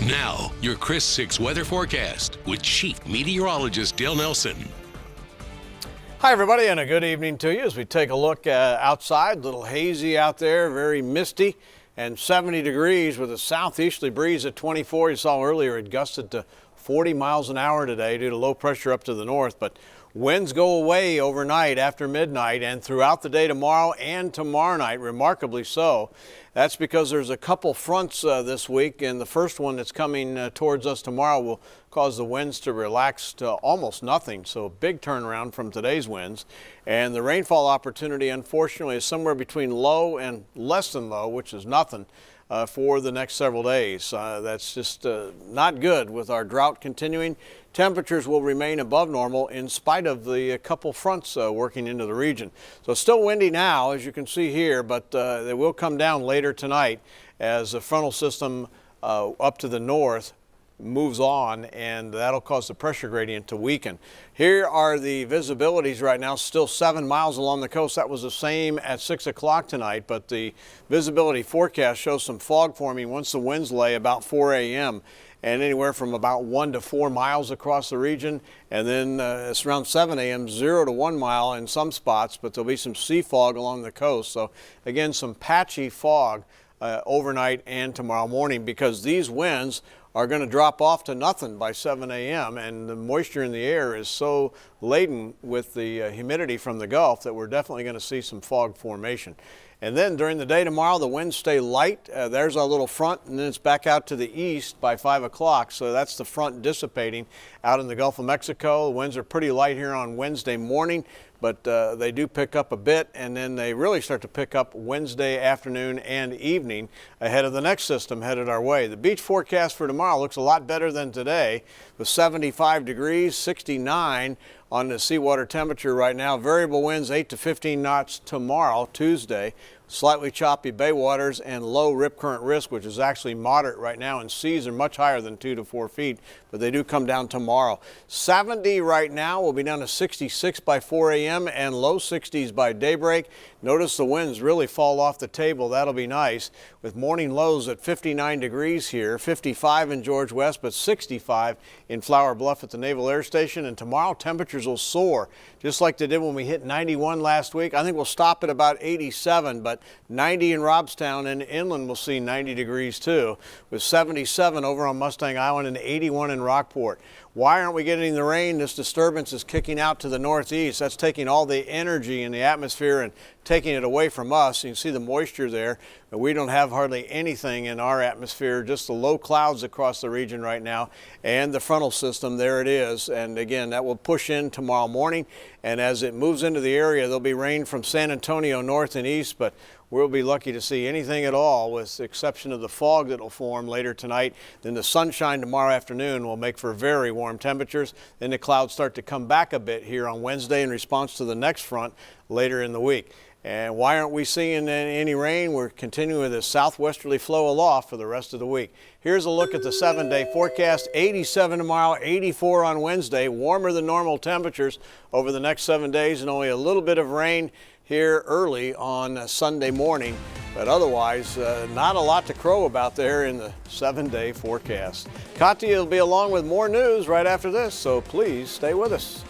Now, your Chris 6 weather forecast with Chief Meteorologist Dale Nelson. Hi everybody, and a good evening to you as we take a look outside. A little hazy out there, very misty, and 70 degrees with a southeasterly breeze at 24. You saw earlier it gusted to 40 miles an hour today due to low pressure up to the north, but winds go away overnight after midnight and throughout the day tomorrow and tomorrow night, remarkably so. That's because there's a couple fronts this week, and the first one that's coming towards us tomorrow will cause the winds to relax to almost nothing, so a big turnaround from today's winds. And the rainfall opportunity, unfortunately, is somewhere between low and less than low, which is nothing. For the next several days. That's just not good with our drought continuing. Temperatures will remain above normal in spite of the couple fronts working into the region. So still windy now, as you can see here, but they will come down later tonight as the frontal system up to the north moves on, and that'll cause the pressure gradient to weaken. Here are the visibilities right now, still 7 miles along the coast. That was the same at 6 o'clock tonight, but the visibility forecast shows some fog forming once the winds lay about 4 a.m. and anywhere from about 1 to 4 miles across the region, and then it's around 7 a.m. 0 to 1 mile in some spots, but there'll be some sea fog along the coast. So again, some patchy fog overnight and tomorrow morning, because these winds are going to drop off to nothing by 7 a.m. and the moisture in the air is so laden with the humidity from the Gulf that we're definitely going to see some fog formation. And then during the day tomorrow, the winds stay light. There's our little front, and then it's back out to the east by 5 o'clock. So that's the front dissipating out in the Gulf of Mexico. The winds are pretty light here on Wednesday morning, but they do pick up a bit, and then they really start to pick up Wednesday afternoon and evening ahead of the next system headed our way. The beach forecast for tomorrow looks a lot better than today, with 75 degrees, 69 on the seawater temperature right now. Variable winds 8 to 15 knots tomorrow, Tuesday. Slightly choppy bay waters and low rip current risk, which is actually moderate right now, and seas are much higher than 2 to 4 feet, but they do come down tomorrow. 70 right now, will be down to 66 by 4 a.m. and low 60s by daybreak. Notice the winds really fall off the table. That'll be nice, with morning lows at 59 degrees here, 55 in George West, but 65 in Flower Bluff at the Naval Air Station. And tomorrow temperatures will soar, just like they did when we hit 91 last week. I think we'll stop at about 87, but 90 in Robstown, and inland will see 90 degrees too, with 77 over on Mustang Island and 81 in Rockport. Why aren't we getting the rain? This disturbance is kicking out to the northeast. That's taking all the energy in the atmosphere and taking it away from us. You can see the moisture there, but we don't have hardly anything in our atmosphere, just the low clouds across the region right now and the frontal system. There it is. And again, that will push in tomorrow morning, and as it moves into the area, there'll be rain from San Antonio north and east, but we'll be lucky to see anything at all, with the exception of the fog that will form later tonight. Then the sunshine tomorrow afternoon will make for very warm temperatures. Then the clouds start to come back a bit here on Wednesday in response to the next front later in the week. And why aren't we seeing any rain? We're continuing with a southwesterly flow aloft for the rest of the week. Here's a look at the 7-day forecast. 87 tomorrow, 84 on Wednesday. Warmer than normal temperatures over the next 7 days, and only a little bit of rain here early on Sunday morning. But otherwise, not a lot to crow about there in the 7-day forecast. Katya will be along with more news right after this, so please stay with us.